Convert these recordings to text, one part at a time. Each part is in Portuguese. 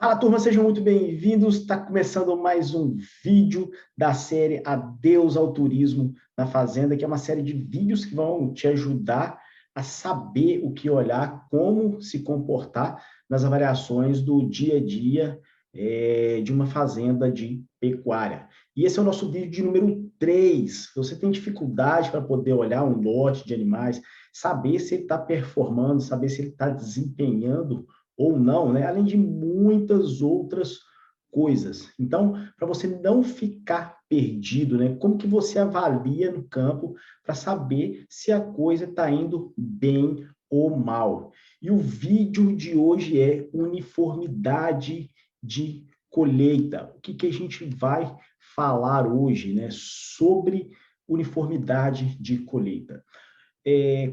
Fala, turma, sejam muito bem-vindos. Está começando mais um vídeo da série Adeus ao Turismo na Fazenda, que é uma série de vídeos que vão te ajudar a saber o que olhar, como se comportar nas avaliações do dia a dia de uma fazenda de pecuária. E esse é o nosso vídeo de número 3. Você tem dificuldade para poder olhar um lote de animais, saber se ele está performando, saber se ele está desempenhando ou não, né? Além de muitas outras coisas. Então, para você não ficar perdido, né? Como que você avalia no campo para saber se a coisa está indo bem ou mal? E o vídeo de hoje é uniformidade de colheita. O que que a gente vai falar hoje, né? Sobre uniformidade de colheita.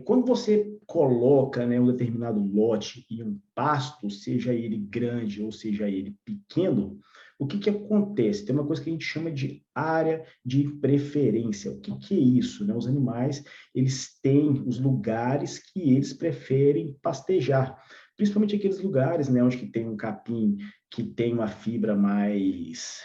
Quando você coloca, né, um determinado lote em um pasto, seja ele grande ou seja ele pequeno, o que que acontece? Tem uma coisa que a gente chama de área de preferência. O que que é isso, né? Os animais, eles têm os lugares que eles preferem pastejar, principalmente aqueles lugares, né, onde que tem um capim que tem uma fibra mais,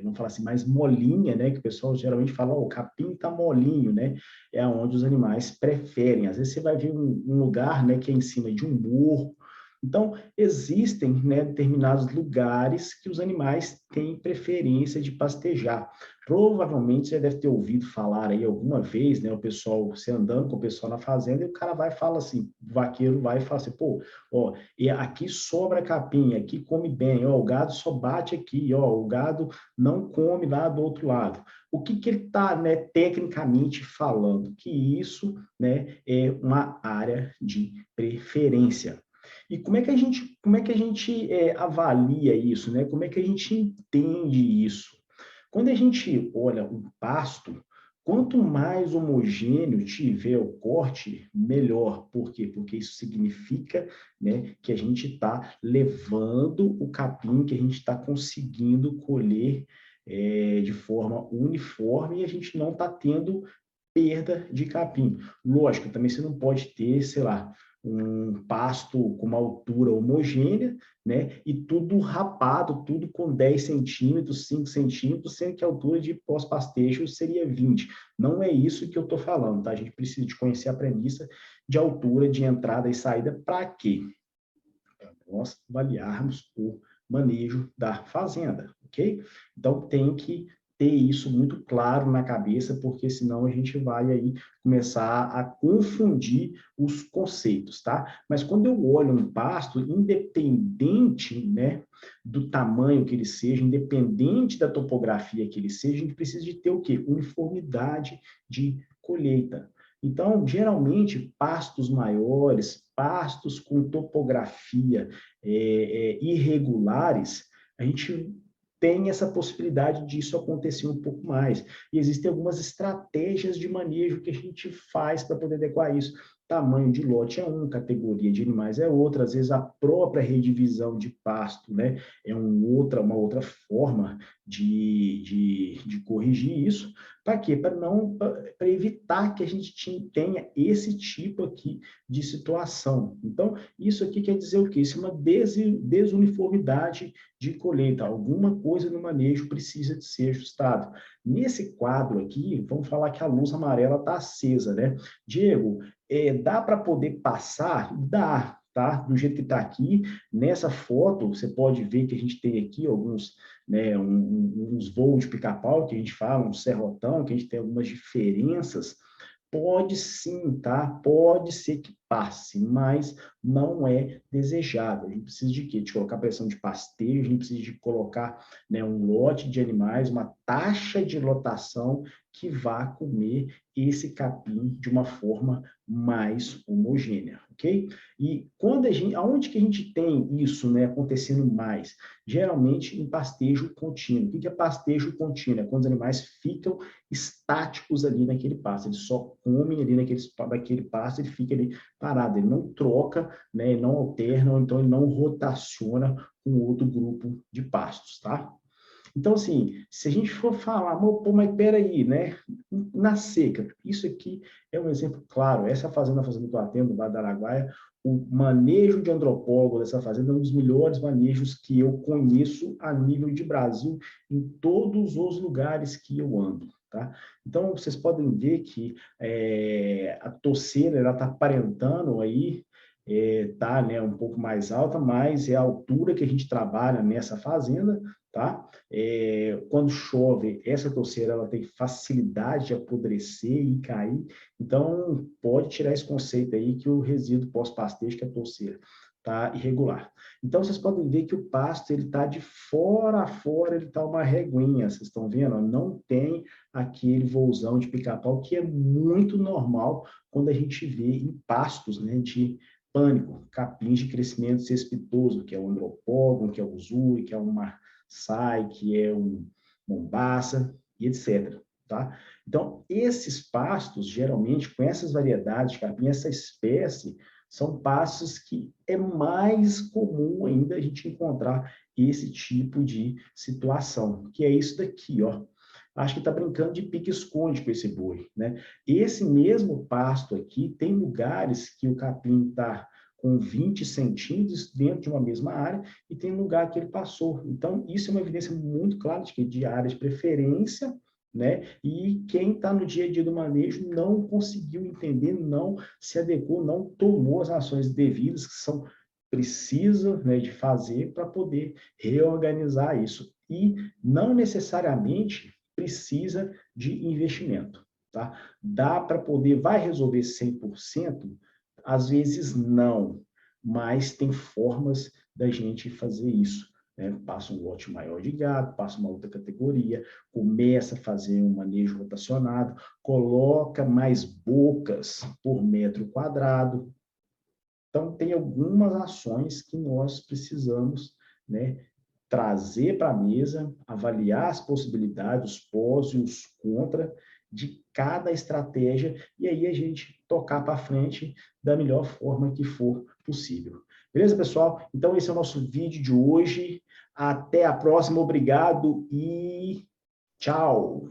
vamos falar assim, mais molinha, né, que o pessoal geralmente fala, oh, o capim tá molinho, né? É onde os animais preferem. Às vezes você vai ver um lugar, né, que é em cima de um morro. Então, existem, né, determinados lugares que os animais têm preferência de pastejar. Provavelmente você deve ter ouvido falar aí alguma vez, né, o pessoal, você andando com o pessoal na fazenda, e o cara vai e fala assim, o vaqueiro vai e fala assim, pô, ó, e aqui sobra capim, aqui come bem, ó, o gado só bate aqui, ó, o gado não come lá do outro lado. O que que ele está, né, tecnicamente falando? Que isso, né, é uma área de preferência. E como é que a gente avalia isso, né? Como é que a gente entende isso? Quando a gente olha um pasto, quanto mais homogêneo tiver o corte, melhor. Por quê? Porque isso significa, né, que a gente está levando o capim, que a gente está conseguindo colher de forma uniforme e a gente não está tendo perda de capim. Lógico, também você não pode ter, sei lá, um pasto com uma altura homogênea, né? E tudo rapado, tudo com 10 centímetros, 5 centímetros, sendo que a altura de pós-pastejo seria 20. Não é isso que eu estou falando, tá? A gente precisa de conhecer a premissa de altura de entrada e saída para quê? Para nós avaliarmos o manejo da fazenda, ok? Então tem que ter isso muito claro na cabeça, porque senão a gente vai aí começar a confundir os conceitos, tá? Mas quando eu olho um pasto, independente, né, do tamanho que ele seja, independente da topografia que ele seja, a gente precisa de ter o quê? Uniformidade de colheita. Então, geralmente, pastos maiores, pastos com topografia irregulares, a gente tem essa possibilidade disso acontecer um pouco mais. E existem algumas estratégias de manejo que a gente faz para poder adequar isso. Tamanho de lote é um, categoria de animais é outra, às vezes a própria redivisão de pasto, né, é uma outra forma de corrigir isso. Para quê? Para evitar que a gente tenha esse tipo aqui de situação. Então, isso aqui quer dizer o quê? Isso é uma desuniformidade de colheita. Alguma coisa no manejo precisa de ser ajustado. Nesse quadro aqui, vamos falar que a luz amarela está acesa, né? Diego, dá para poder passar? Dá, tá? Do jeito que está aqui, nessa foto, você pode ver que a gente tem aqui alguns, né, uns voos de pica-pau, que a gente fala, um serrotão, que a gente tem algumas diferenças. Pode sim, tá? Pode ser que passe, mas não é desejável. A gente precisa de quê? De colocar pressão de pasteio, a gente precisa de colocar, né, um lote de animais, uma taxa de lotação que vá comer esse capim de uma forma mais homogênea, ok? E quando aonde que a gente tem isso, né, acontecendo mais? Geralmente em pastejo contínuo. O que é pastejo contínuo? É quando os animais ficam estáticos ali naquele pasto, eles só comem ali naquele pasto, ele fica ali parado, ele não troca, né, ele não alterna, ou então ele não rotaciona com outro grupo de pastos, tá? Então, assim, se a gente for falar, pô, mas peraí, né? Na seca, isso aqui é um exemplo claro. Essa fazenda, a fazenda que eu atendo, no Vale do Araguaia, o manejo de andropólogo dessa fazenda é um dos melhores manejos que eu conheço a nível de Brasil, em todos os lugares que eu ando. Tá? Então, vocês podem ver que a toceira está aparentando aí, tá, né, um pouco mais alta, mas é a altura que a gente trabalha nessa fazenda, tá? Quando chove, essa toceira ela tem facilidade de apodrecer e cair, então pode tirar esse conceito aí que o resíduo pós-pastejo, que é a toceira, tá irregular. Então, vocês podem ver que o pasto, ele tá de fora a fora, ele tá uma reguinha, vocês estão vendo? Não tem aquele vouzão de pica-pau, que é muito normal quando a gente vê em pastos, né, de pânico, capins de crescimento cespitoso, que é o andropógon, que é o zui, que é o marçai, que é o mombaça, e etc. Tá? Então, esses pastos, geralmente, com essas variedades de capim, essa espécie, são pastos que é mais comum ainda a gente encontrar esse tipo de situação, que é isso daqui, ó. Acho que está brincando de pique-esconde com esse boi, né? Esse mesmo pasto aqui, tem lugares que o capim está com 20 centímetros dentro de uma mesma área e tem lugar que ele passou. Então, isso é uma evidência muito clara de que de área de preferência, né? E quem está no dia a dia do manejo não conseguiu entender, não se adequou, não tomou as ações devidas que são precisas, né, de fazer para poder reorganizar isso. E não necessariamente precisa de investimento, tá? Dá para poder, vai resolver 100%? Às vezes não, mas tem formas da gente fazer isso. Né? Passa um lote maior de gado, passa uma outra categoria, começa a fazer um manejo rotacionado, coloca mais bocas por metro quadrado. Então, tem algumas ações que nós precisamos, né, trazer para a mesa, avaliar as possibilidades, os pós e os contra de cada estratégia, e aí a gente tocar para frente da melhor forma que for possível. Beleza, pessoal? Então, esse é o nosso vídeo de hoje. Até a próxima. Obrigado e tchau!